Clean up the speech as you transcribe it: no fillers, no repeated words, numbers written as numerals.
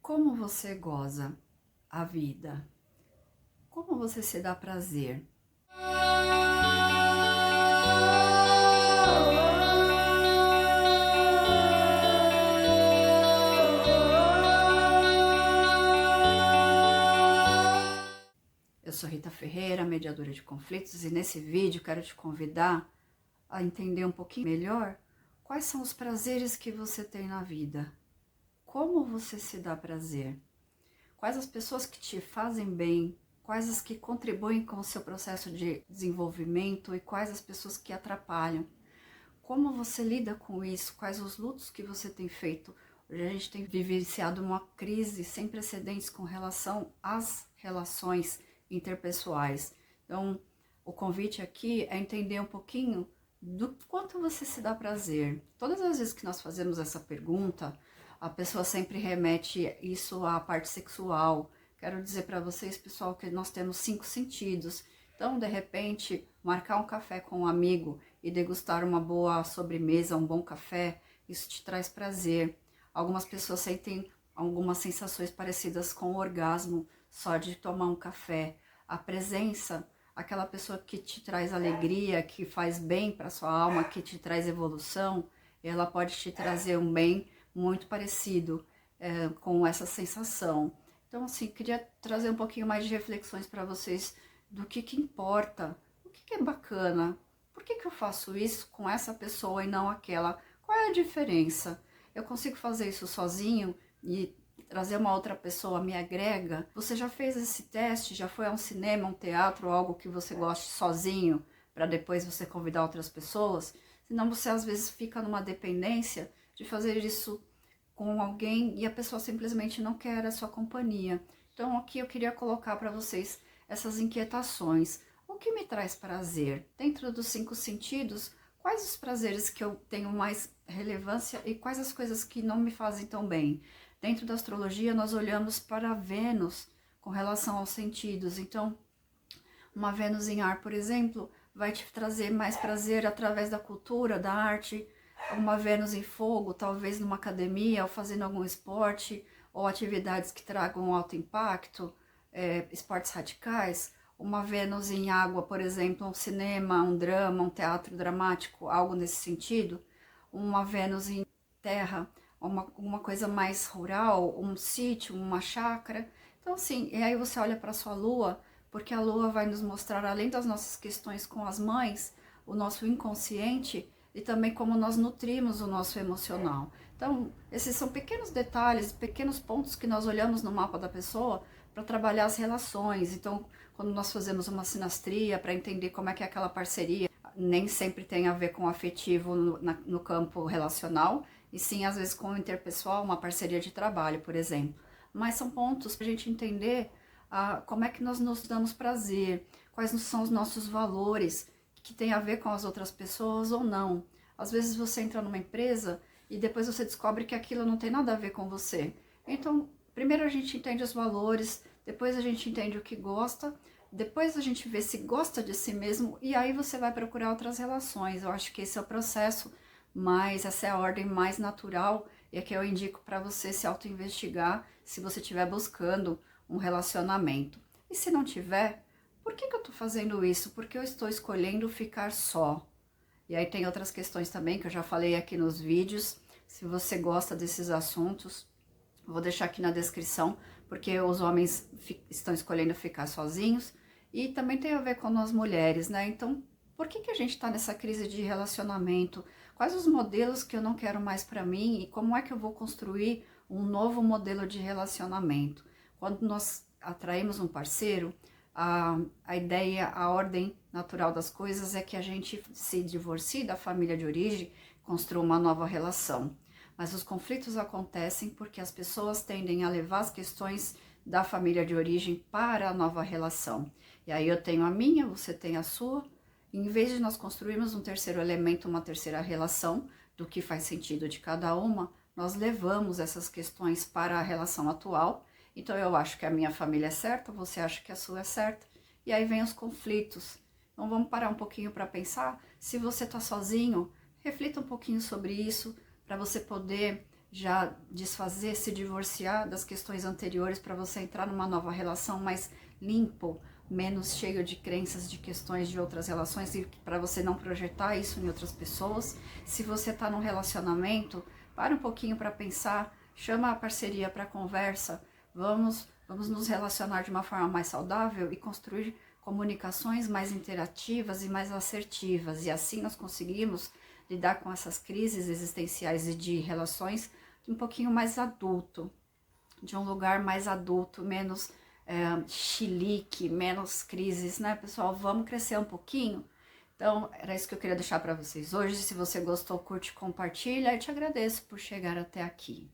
Como você goza a vida? Como você se dá prazer? Eu sou Rita Ferreira, mediadora de conflitos, e nesse vídeo quero te convidar a entender um pouquinho melhor quais são os prazeres que você tem na vida. Como você se dá prazer? Quais as pessoas que te fazem bem? Quais as que contribuem com o seu processo de desenvolvimento e quais as pessoas que atrapalham? Como você lida com isso? Quais os lutos que você tem feito? Hoje a gente tem vivenciado uma crise sem precedentes com relação às relações interpessoais. Então, o convite aqui é entender um pouquinho do quanto você se dá prazer. Todas as vezes que nós fazemos essa pergunta, a pessoa sempre remete isso à parte sexual. Quero dizer para vocês, pessoal, que nós temos 5 sentidos. Então, de repente, marcar um café com um amigo e degustar uma boa sobremesa, um bom café, isso te traz prazer. Algumas pessoas sentem algumas sensações parecidas com o orgasmo só de tomar um café. A presença, aquela pessoa que te traz alegria, que faz bem para sua alma, que te traz evolução, ela pode te trazer um bem muito parecido com essa sensação. Então, assim, queria trazer um pouquinho mais de reflexões para vocês do que importa, o que é bacana, por que eu faço isso com essa pessoa e não aquela? Qual é a diferença? Eu consigo fazer isso sozinho e trazer uma outra pessoa me agrega? Você já fez esse teste? Já foi a um cinema, um teatro, algo que você goste sozinho, para depois você convidar outras pessoas? Senão você às vezes fica numa dependência de fazer isso com alguém e a pessoa simplesmente não quer a sua companhia. Então aqui eu queria colocar para vocês essas inquietações. O que me traz prazer? Dentro dos 5 sentidos, quais os prazeres que eu tenho mais relevância e quais as coisas que não me fazem tão bem? Dentro da astrologia, nós olhamos para Vênus com relação aos sentidos. Então, uma Vênus em ar, por exemplo, vai te trazer mais prazer através da cultura, da arte. Uma Vênus em fogo, talvez numa academia, ou fazendo algum esporte, ou atividades que tragam alto impacto, esportes radicais. Uma Vênus em água, por exemplo, um cinema, um drama, um teatro dramático, algo nesse sentido. Uma Vênus em terra, uma coisa mais rural, um sítio, uma chácara. Então, assim, e aí você olha para sua lua, porque a lua vai nos mostrar, além das nossas questões com as mães, o nosso inconsciente e também como nós nutrimos o nosso emocional. Então, esses são pequenos detalhes, pequenos pontos que nós olhamos no mapa da pessoa para trabalhar as relações. Então, quando nós fazemos uma sinastria para entender como é que é aquela parceria, nem sempre tem a ver com o afetivo no campo relacional, e sim, às vezes, com o interpessoal, uma parceria de trabalho, por exemplo. Mas são pontos para a gente entender como é que nós nos damos prazer, quais são os nossos valores, que tem a ver com as outras pessoas ou não. Às vezes você entra numa empresa e depois você descobre que aquilo não tem nada a ver com você. Então, primeiro a gente entende os valores, depois a gente entende o que gosta, depois a gente vê se gosta de si mesmo e aí você vai procurar outras relações. Eu acho que esse é o processo, mas essa é a ordem mais natural e é que eu indico para você se auto-investigar se você estiver buscando um relacionamento. E se não tiver, por que eu estou fazendo isso? Porque eu estou escolhendo ficar só. E aí tem outras questões também que eu já falei aqui nos vídeos. Se você gosta desses assuntos, vou deixar aqui na descrição, porque os homens estão escolhendo ficar sozinhos. E também tem a ver com nós mulheres, né? Então, por que a gente está nessa crise de relacionamento? Quais os modelos que eu não quero mais para mim? E como é que eu vou construir um novo modelo de relacionamento? Quando nós atraímos um parceiro, a ideia, a ordem natural das coisas é que a gente se divorcie da família de origem, construa uma nova relação. Mas os conflitos acontecem porque as pessoas tendem a levar as questões da família de origem para a nova relação. E aí eu tenho a minha, você tem a sua. E em vez de nós construirmos um terceiro elemento, uma terceira relação, do que faz sentido de cada uma, nós levamos essas questões para a relação atual. Então eu acho que a minha família é certa, você acha que a sua é certa, e aí vem os conflitos. Então vamos parar um pouquinho para pensar. Se você está sozinho, reflita um pouquinho sobre isso, para você poder já desfazer, se divorciar das questões anteriores para você entrar numa nova relação mais limpo, menos cheio de crenças, de questões de outras relações e para você não projetar isso em outras pessoas. Se você está num relacionamento, para um pouquinho para pensar, chama a parceria para conversa, vamos nos relacionar de uma forma mais saudável e construir comunicações mais interativas e mais assertivas, e assim nós conseguimos lidar com essas crises existenciais e de relações um pouquinho mais adulto, de um lugar mais adulto, menos chilique, menos crises, né, pessoal? Vamos crescer um pouquinho? Então, era isso que eu queria deixar para vocês hoje. Se você gostou, curte, compartilha. Eu te agradeço por chegar até aqui.